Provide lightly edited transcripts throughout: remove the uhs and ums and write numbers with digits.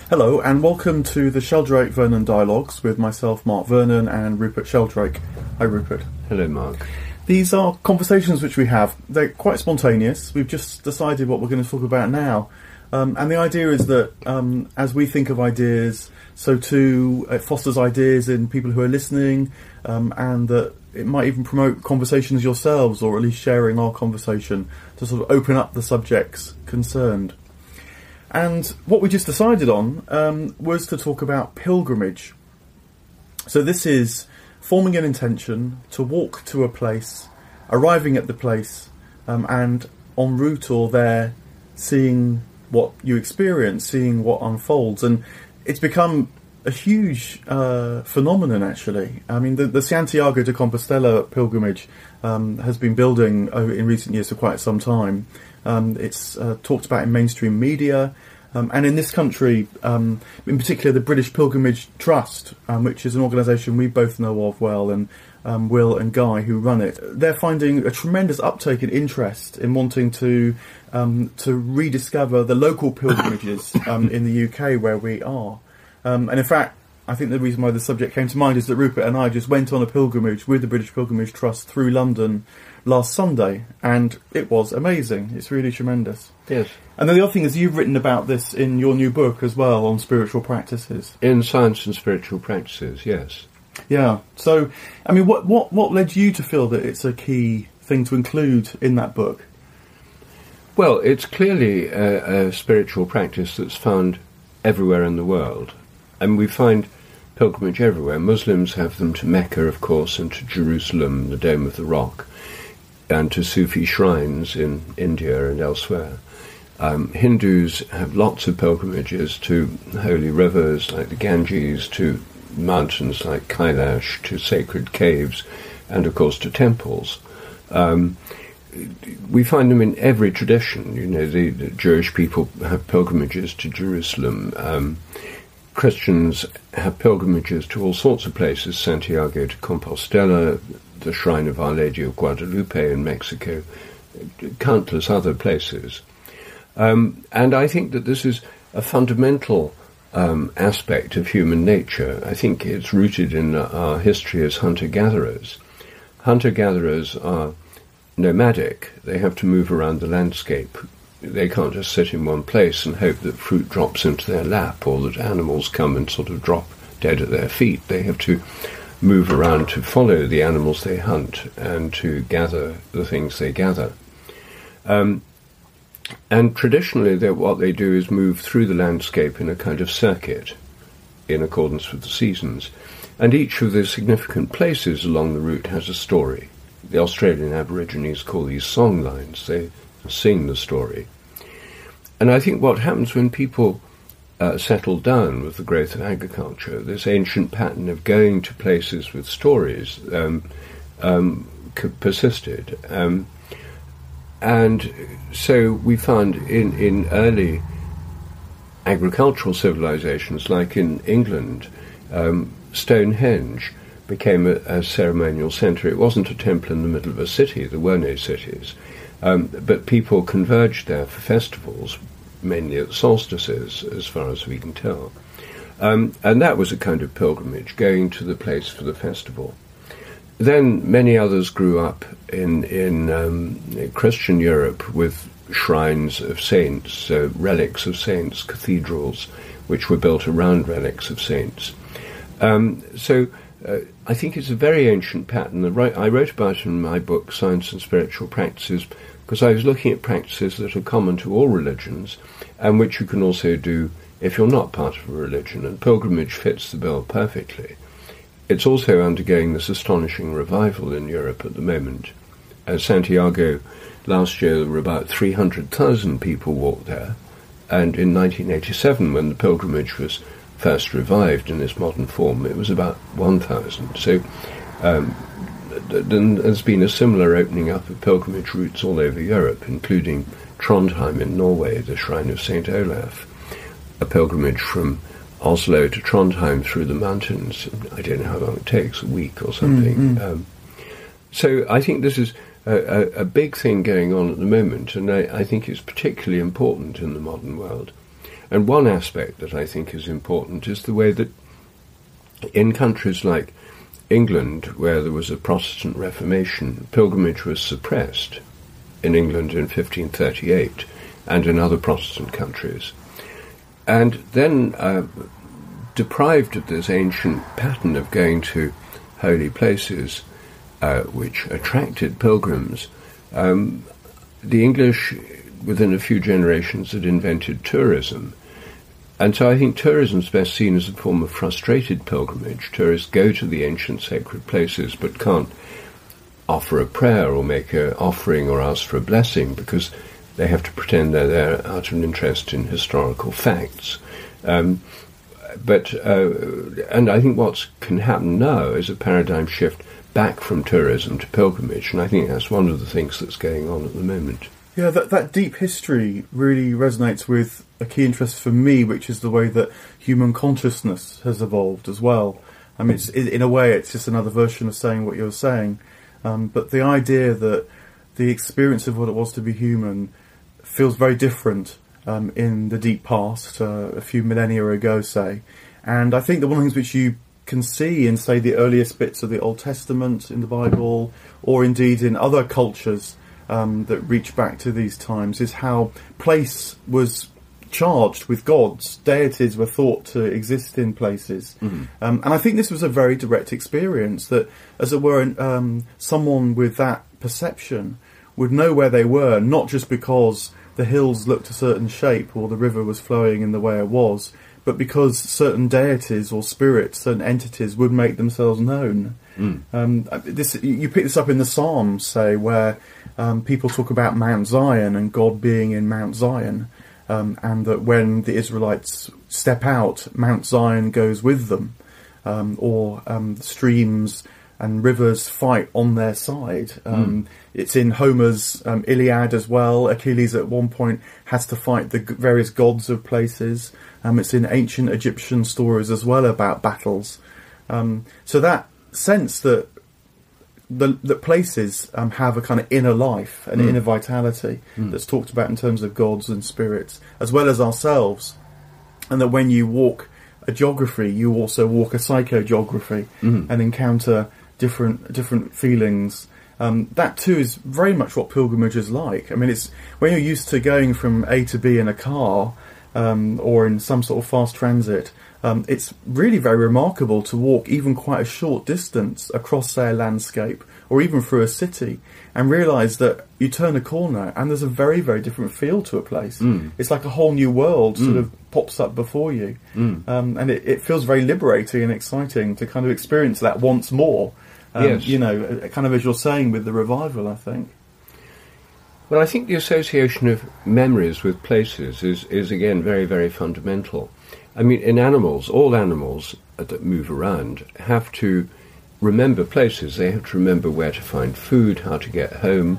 Hello and welcome to the Sheldrake Vernon Dialogues with myself, Mark Vernon, and Rupert Sheldrake. Hi Rupert. Hello Mark. These are conversations which we have. They're quite spontaneous. We've just decided what we're going to talk about now. And the idea is that as we think of ideas, so too it fosters ideas in people who are listening, and that it might even promote conversations yourselves, or at least sharing our conversation to sort of open up the subjects concerned. And what we just decided on was to talk about pilgrimage. So this is forming an intention to walk to a place, arriving at the place, and en route or there, seeing what you experience, seeing what unfolds. And it's become a huge phenomenon, actually. I mean, the Santiago de Compostela pilgrimage has been building in recent years for quite some time. It's talked about in mainstream media, and in this country, in particular the British Pilgrimage Trust, which is an organisation we both know of well, and Will and Guy, who run it, they're finding a tremendous uptake in interest in wanting to rediscover the local pilgrimages in the UK where we are. And in fact, I think the reason why the subject came to mind is that Rupert and I just went on a pilgrimage with the British Pilgrimage Trust through London last Sunday, and it was amazing. It's really tremendous. Yes. And then the other thing is you've written about this in your new book as well, on spiritual practices. In Science and Spiritual Practices, yes. Yeah. So, I mean, what led you to feel that it's a key thing to include in that book? Well, it's clearly a spiritual practice that's found everywhere in the world. And we find pilgrimage everywhere. Muslims have them to Mecca, of course, and to Jerusalem, the Dome of the Rock, and to Sufi shrines in India and elsewhere. Hindus have lots of pilgrimages to holy rivers like the Ganges, to mountains like Kailash, to sacred caves, and of course to temples. We find them in every tradition. You know, the Jewish people have pilgrimages to Jerusalem. Christians have pilgrimages to all sorts of places, Santiago de Compostela, the Shrine of Our Lady of Guadalupe in Mexico, countless other places. And I think that this is a fundamental aspect of human nature. I think it's rooted in our history as hunter-gatherers. Hunter-gatherers are nomadic. They have to move around the landscape. They can't just sit in one place and hope that fruit drops into their lap or that animals come and sort of drop dead at their feet. They have to move around to follow the animals they hunt and to gather the things they gather. And traditionally what they do is move through the landscape in a kind of circuit in accordance with the seasons. And each of the significant places along the route has a story. The Australian Aborigines call these song lines. They sing the story. And I think what happens when people settle down with the growth of agriculture, this ancient pattern of going to places with stories persisted. And so we found in early agricultural civilizations, like in England, Stonehenge became a ceremonial centre. It wasn't a temple in the middle of a city. There were no cities. But people converged there for festivals, mainly at solstices, as far as we can tell. And that was a kind of pilgrimage, going to the place for the festival. Then many others grew up in Christian Europe with shrines of saints, relics of saints, cathedrals, which were built around relics of saints. So I think it's a very ancient pattern. I wrote about it in my book, Science and Spiritual Practices, because I was looking at practices that are common to all religions and which you can also do if you're not part of a religion, and pilgrimage fits the bill perfectly. It's also undergoing this astonishing revival in Europe at the moment. Santiago, last year there were about 300,000 people walked there, and in 1987, when the pilgrimage was first revived in its modern form, it was about 1,000. So there's been a similar opening up of pilgrimage routes all over Europe, including Trondheim in Norway, the Shrine of St. Olaf, a pilgrimage from Oslo to Trondheim through the mountains. I don't know how long it takes, a week or something. So I think this is a big thing going on at the moment, and I think it's particularly important in the modern world. And one aspect that I think is important is the way that in countries like England, where there was a Protestant Reformation, pilgrimage was suppressed in England in 1538 and in other Protestant countries. And then, deprived of this ancient pattern of going to holy places, which attracted pilgrims, the English, within a few generations, had invented tourism. And so I think tourism is best seen as a form of frustrated pilgrimage. Tourists go to the ancient sacred places but can't offer a prayer or make an offering or ask for a blessing because they have to pretend they're there out of an interest in historical facts. And I think what can happen now is a paradigm shift back from tourism to pilgrimage, and I think that's one of the things that's going on at the moment. Yeah, that deep history really resonates with a key interest for me, which is the way that human consciousness has evolved as well. I mean, in a way, it's just another version of saying what you're saying. But the idea that the experience of what it was to be human feels very different in the deep past, a few millennia ago, say. And I think that one of the things which you can see in, say, the earliest bits of the Old Testament in the Bible, or indeed in other cultures that reach back to these times, is how place was charged with gods. Deities were thought to exist in places. Mm-hmm. And I think this was a very direct experience, that, as it were, someone with that perception would know where they were, not just because the hills looked a certain shape or the river was flowing in the way it was, but because certain deities or spirits, certain entities would make themselves known. Mm. You pick this up in the Psalms, say, where people talk about Mount Zion and God being in Mount Zion, and that when the Israelites step out, Mount Zion goes with them, or streams and rivers fight on their side. It's in Homer's Iliad as well. Achilles at one point has to fight the various gods of places. It's in ancient Egyptian stories as well about battles. So that sense that that places have a kind of inner life, an inner vitality that's talked about in terms of gods and spirits, as well as ourselves, and that when you walk a geography, you also walk a psychogeography and encounter different feelings. That too is very much what pilgrimage is like. I mean, it's when you're used to going from A to B in a car or in some sort of fast transit. It's really very remarkable to walk even quite a short distance across, say, a landscape or even through a city and realise that you turn a corner and there's a very, very different feel to a place. It's like a whole new world sort of pops up before you. And it feels very liberating and exciting to kind of experience that once more. Yes. You know, kind of as you're saying with the revival, I think. Well, I think the association of memories with places is again very, very fundamental. I mean, in animals, all animals that move around have to remember places. They have to remember where to find food, how to get home,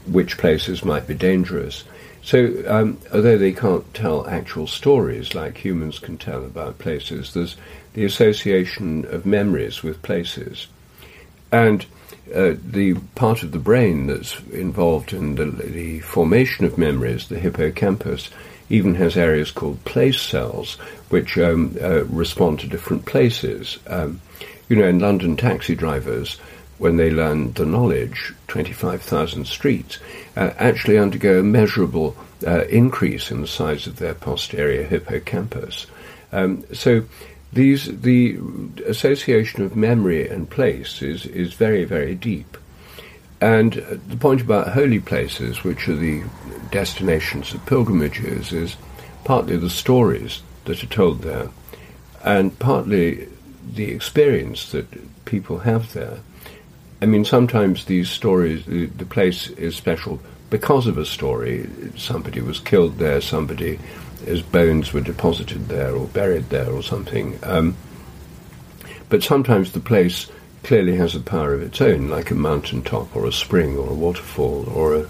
which places might be dangerous. So, although they can't tell actual stories like humans can tell about places, there's the association of memories with places. And the part of the brain that's involved in the formation of memories, the hippocampus, even has areas called place cells, which respond to different places. You know, in London, taxi drivers, when they learn the knowledge, 25,000 streets, actually undergo a measurable increase in the size of their posterior hippocampus. So the association of memory and place is very, very deep. And the point about holy places, which are the destinations of pilgrimages, is partly the stories that are told there, and partly the experience that people have there. I mean, sometimes these stories, the place is special because of a story. Somebody was killed there, his bones were deposited there or buried there or something. But sometimes the place clearly has a power of its own, like a mountaintop or a spring or a waterfall or a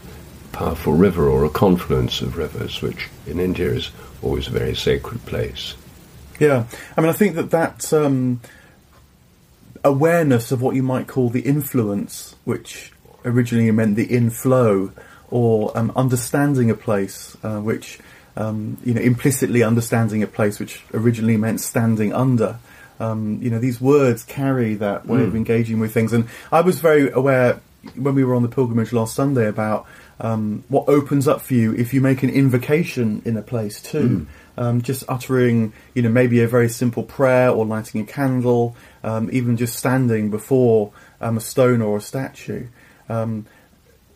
powerful river or a confluence of rivers, which in India is always a very sacred place. Yeah, I mean, I think that awareness of what you might call the influence, which originally meant the inflow, or understanding a place, which implicitly understanding a place which originally meant standing under. These words carry that way of engaging with things. And I was very aware when we were on the pilgrimage last Sunday about what opens up for you if you make an invocation in a place too. Just uttering, maybe a very simple prayer or lighting a candle, even just standing before a stone or a statue.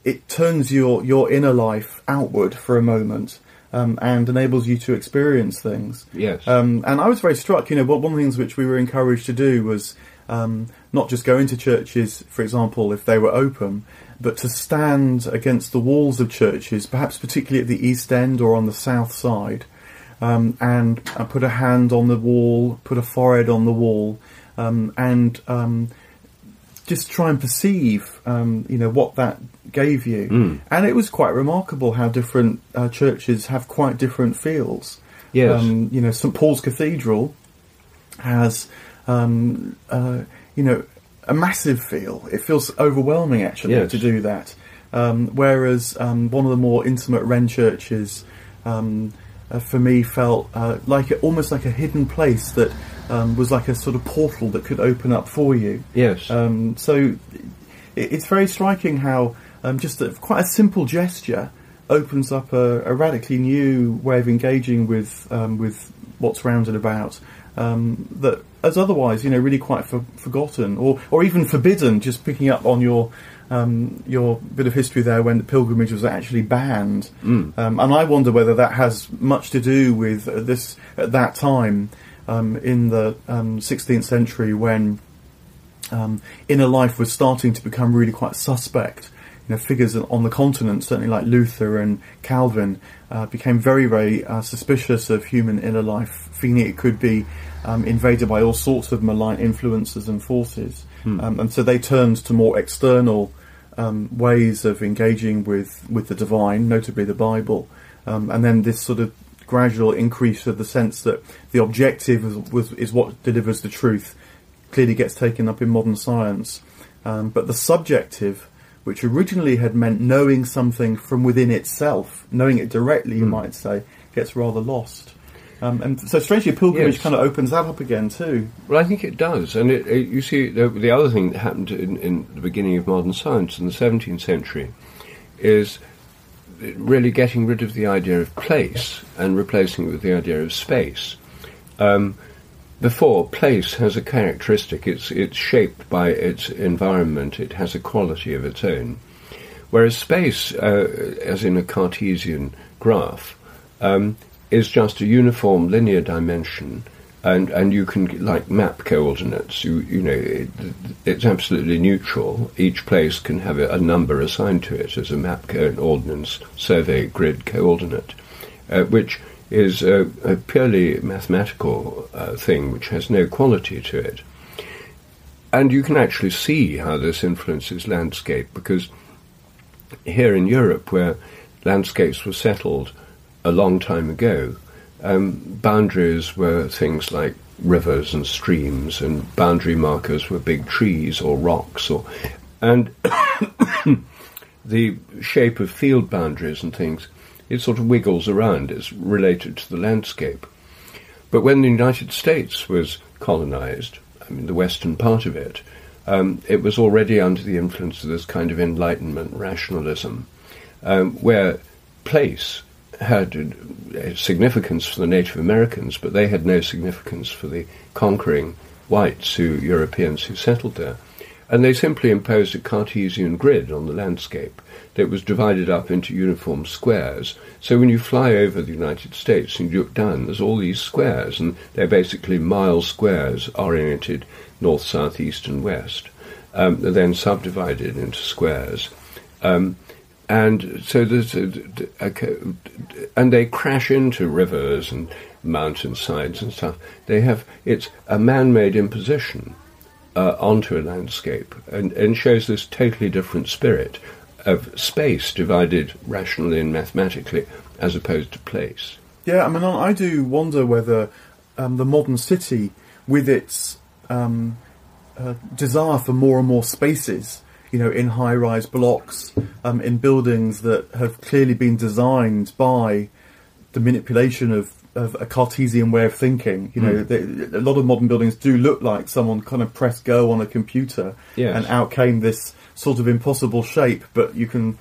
It turns your inner life outward for a moment. And enables you to experience things. Yes. And I was very struck, one of the things which we were encouraged to do was not just go into churches, for example, if they were open, but to stand against the walls of churches, perhaps particularly at the East End or on the South Side, and put a hand on the wall, put a forehead on the wall, and just try and perceive, what that gave you. And it was quite remarkable how different churches have quite different feels. Yes. St Paul's Cathedral has, a massive feel. It feels overwhelming, actually, to do that. Whereas one of the more intimate Wren churches, for me, felt almost like a hidden place that was like a sort of portal that could open up for you. Yes. So it's very striking how just quite a simple gesture opens up a radically new way of engaging with what's round and about, that as otherwise, really quite forgotten or even forbidden. Just picking up on your bit of history there when the pilgrimage was actually banned. And I wonder whether that has much to do with this at that time in the 16th century when inner life was starting to become really quite suspect. Figures on the continent, certainly like Luther and Calvin, became very, very suspicious of human inner life, feeling it could be invaded by all sorts of malign influences and forces. And so they turned to more external ways of engaging with the divine, notably the Bible. And then this sort of gradual increase of the sense that the objective is what delivers the truth, clearly gets taken up in modern science. But the subjective, which originally had meant knowing something from within itself, knowing it directly, you might say, gets rather lost. And so strangely, pilgrimage kind of opens that up again too. Well, I think it does. And you see, the other thing that happened in the beginning of modern science in the 17th century is really getting rid of the idea of place and replacing it with the idea of space. Before, place has a characteristic. It's shaped by its environment. It has a quality of its own. Whereas space, as in a Cartesian graph, is just a uniform linear dimension, and you can map coordinates. It's absolutely neutral. Each place can have a number assigned to it as a map ordnance survey grid coordinate, which is a purely mathematical thing which has no quality to it. And you can actually see how this influences landscape, because here in Europe, where landscapes were settled a long time ago, boundaries were things like rivers and streams, and boundary markers were big trees or rocks, and the shape of field boundaries and things, it sort of wiggles around. It's related to the landscape. But when the United States was colonized, the western part of it, it was already under the influence of this kind of Enlightenment rationalism, where place had a significance for the Native Americans, but they had no significance for the conquering whites, Europeans who settled there. And they simply imposed a Cartesian grid on the landscape that was divided up into uniform squares. So when you fly over the United States and you look down, there's all these squares, and they're basically mile squares oriented north, south, east, and west. They're then subdivided into squares. And so there's and they crash into rivers and mountainsides and stuff. It's a man-made imposition onto a landscape, and shows this totally different spirit of space divided rationally and mathematically as opposed to place. Yeah, I do wonder whether the modern city, with its desire for more and more spaces, in high-rise blocks, in buildings that have clearly been designed by the manipulation of a Cartesian way of thinking. You know, a lot of modern buildings do look like someone kind of pressed go on a computer, and out came this sort of impossible shape, but you can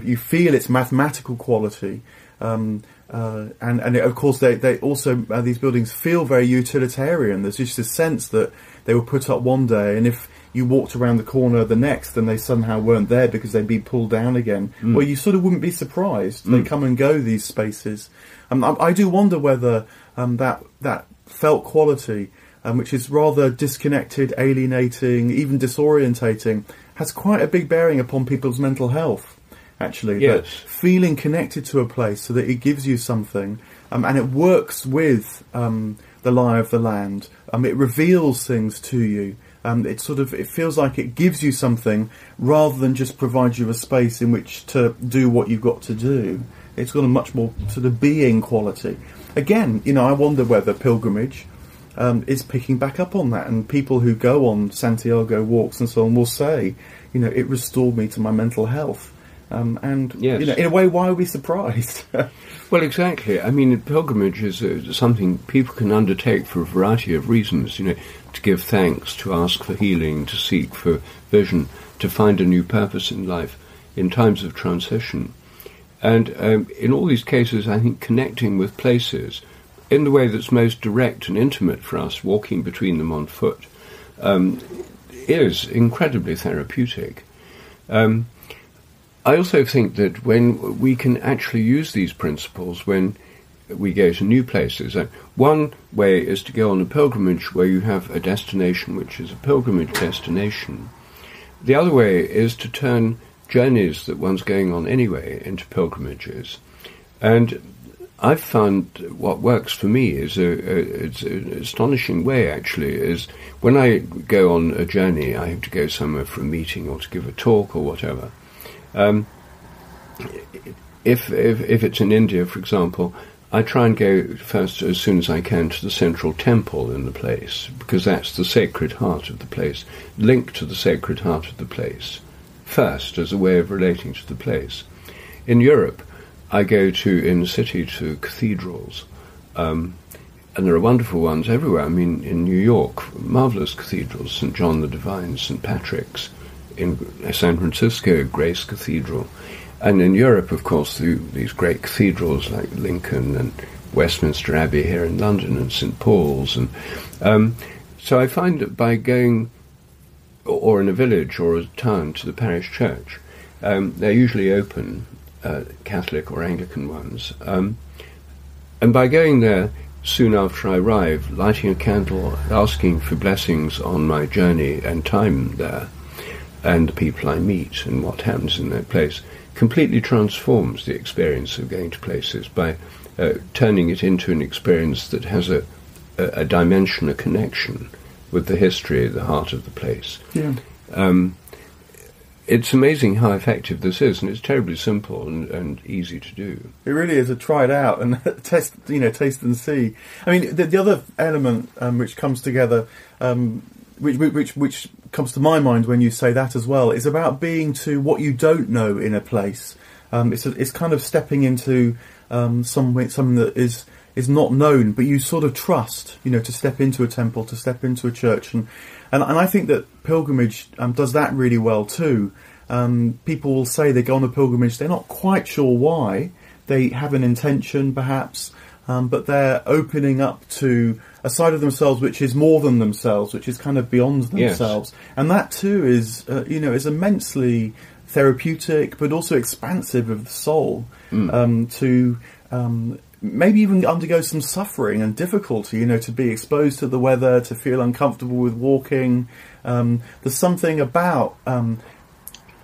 you feel its mathematical quality. And of course they also, these buildings feel very utilitarian. There's just a sense that they were put up one day, and if you walked around the corner the next, then they somehow weren't there because they'd be pulled down again. Well, you sort of wouldn't be surprised. They come and go, these spaces. I do wonder whether that felt quality, which is rather disconnected, alienating, even disorientating, has quite a big bearing upon people's mental health, actually. Yes. That feeling connected to a place so that it gives you something, and it works with the lie of the land. It reveals things to you. It feels like it gives you something rather than just provide you a space in which to do what you've got to do. It's got a much more sort of being quality. Again, I wonder whether pilgrimage is picking back up on that, and people who go on Santiago walks and so on will say, it restored me to my mental health. Yes. In a way, why are we surprised? Well, exactly. I mean, pilgrimage is something people can undertake for a variety of reasons, to give thanks, to ask for healing, to seek for vision, to find a new purpose in life in times of transition. And in all these cases, I think connecting with places in the way that's most direct and intimate for us, walking between them on foot, is incredibly therapeutic. I also think that when we can actually use these principles when we go to new places, one way is to go on a pilgrimage where you have a destination which is a pilgrimage destination. The other way is to turn journeys that one's going on anyway into pilgrimages. And I've found what works for me is it's an astonishing way, actually, is when I go on a journey, I have to go somewhere for a meeting or to give a talk or whatever. If it's in India, for example, I try and go first as soon as I can to the central temple in the place, because that's the sacred heart of the place, linked to the sacred heart of the place, first as a way of relating to the place. In Europe, I go in the city to cathedrals, and there are wonderful ones everywhere. I mean, in New York, marvellous cathedrals, St. John the Divine, St. Patrick's. In San Francisco, Grace Cathedral. And in Europe, of course, these great cathedrals like Lincoln and Westminster Abbey here in London and St. Paul's. And so I find that by going, or in a village or a town, to the parish church, they're usually open, Catholic or Anglican ones. And by going there soon after I arrive, lighting a candle, asking for blessings on my journey and time there, and the people I meet and what happens in that place, completely transforms the experience of going to places by turning it into an experience that has a dimension, a connection with the history, the heart of the place. Yeah. It's amazing how effective this is, and it's terribly simple and easy to do. It really is. Try it out and taste and see. I mean, the other element which comes together, which comes to my mind when you say that as well, is about being to what you don't know in a place. It's kind of stepping into something that is not known, but you sort of trust, to step into a temple, to step into a church, and I think that pilgrimage does that really well too. People will say they go on a pilgrimage, they're not quite sure why, they have an intention perhaps, but they're opening up to a side of themselves which is more than themselves, which is kind of beyond themselves. Yes. And that too is, is immensely therapeutic, but also expansive of the soul, to maybe even undergo some suffering and difficulty, to be exposed to the weather, to feel uncomfortable with walking. There's something about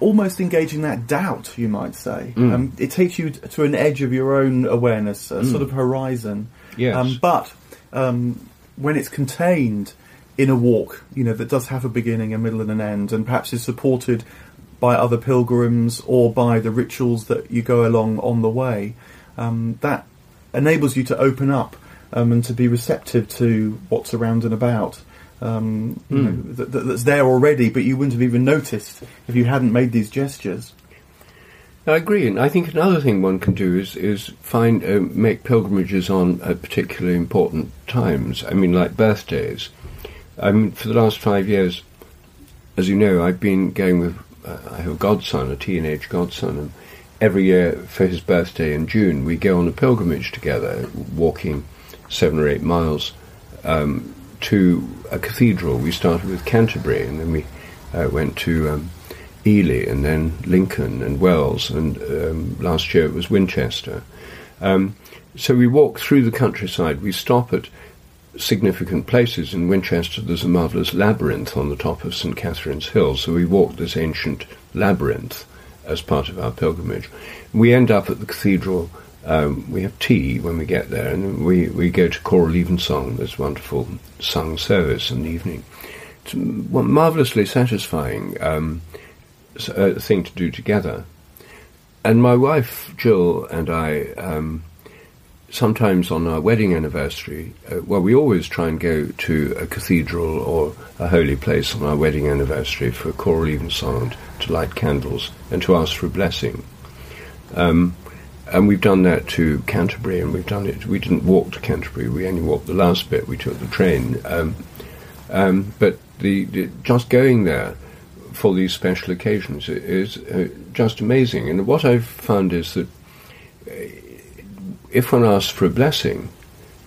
almost engaging that doubt, you might say. It takes you to an edge of your own awareness, a sort of horizon. Yes. But when it's contained in a walk, that does have a beginning, a middle and an end, and perhaps is supported by other pilgrims or by the rituals that you go along on the way, that enables you to open up and to be receptive to what's around and about. That's there already, but you wouldn't have even noticed if you hadn't made these gestures. I agree, and I think another thing one can do is make pilgrimages on particularly important times. I mean, like birthdays. I mean, for the last 5 years, as you know, I've been going with. I have a godson, a teenage godson, and every year for his birthday in June, we go on a pilgrimage together, walking 7 or 8 miles to a cathedral. We started with Canterbury, and then we went to Ely, and then Lincoln and Wells, and last year it was Winchester. So we walk through the countryside. We stop at significant places. In Winchester there's a marvellous labyrinth on the top of St. Catherine's Hill, so we walk this ancient labyrinth as part of our pilgrimage. We end up at the cathedral. We have tea when we get there, and then we go to choral evensong. There's wonderful sung service in the evening. It's a marvellously satisfying thing to do together. And my wife Jill and I, sometimes on our wedding anniversary, we always try and go to a cathedral or a holy place on our wedding anniversary for choral evensong, to light candles and to ask for a blessing. And we've done that to Canterbury, and we've done it. We didn't walk to Canterbury. We only walked the last bit. We took the train. But just going there for these special occasions is just amazing. And what I've found is that if one asks for a blessing,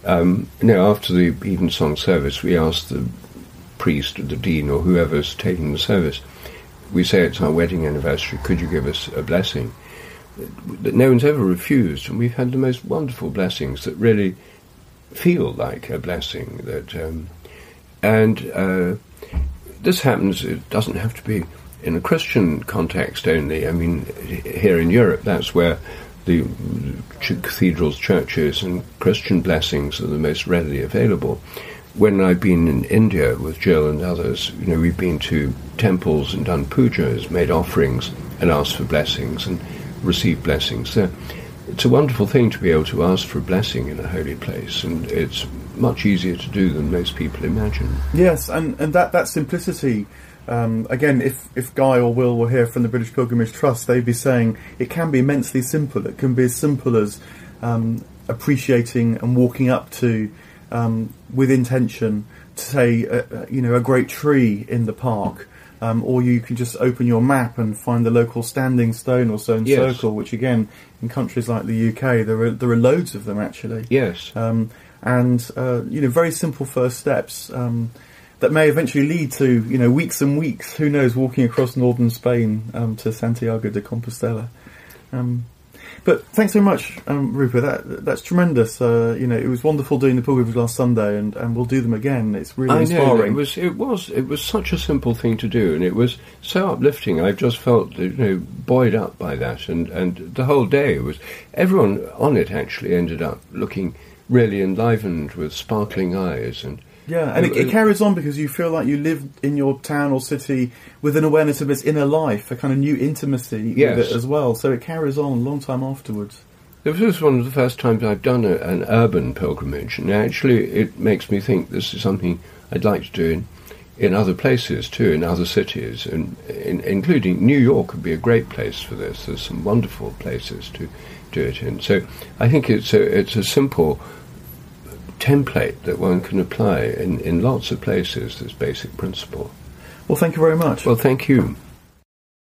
after the evensong service, we ask the priest or the dean or whoever's taking the service, we say it's our wedding anniversary, could you give us a blessing? That no one's ever refused, and we've had the most wonderful blessings that really feel like a blessing. This happens. It doesn't have to be in a Christian context only. I mean, here in Europe, that's where the cathedrals, churches, and Christian blessings are the most readily available. When I've been in India with Jill and others, we've been to temples and done pujas, made offerings, and asked for blessings and received blessings. So it's a wonderful thing to be able to ask for a blessing in a holy place, and it's much easier to do than most people imagine. Yes, and that simplicity, again, if Guy or Will were here from the British Pilgrimage Trust, they'd be saying it can be immensely simple. It can be as simple as appreciating and walking up to, with intention, to say, a great tree in the park. Or you can just open your map and find the local standing stone or stone circle, which again, in countries like the UK, there are loads of them actually. Yes. Very simple first steps that may eventually lead to weeks and weeks. Who knows? Walking across northern Spain to Santiago de Compostela. But thanks so much, Rupert. That's tremendous. It was wonderful doing the pilgrimage last Sunday, and we'll do them again. It's really inspiring. It was such a simple thing to do, and it was so uplifting. I just felt buoyed up by that, and the whole day was. Everyone on it actually ended up looking really enlivened with sparkling eyes and. Yeah, and it carries on because you feel like you live in your town or city with an awareness of its inner life, a kind of new intimacy with it as well. So it carries on a long time afterwards. This was one of the first times I've done an urban pilgrimage, and actually it makes me think this is something I'd like to do in other places too, in other cities, and including New York would be a great place for this. There's some wonderful places to do it in. So I think it's a simple template that one can apply in lots of places, this basic principle. Well, thank you very much. Well, thank you.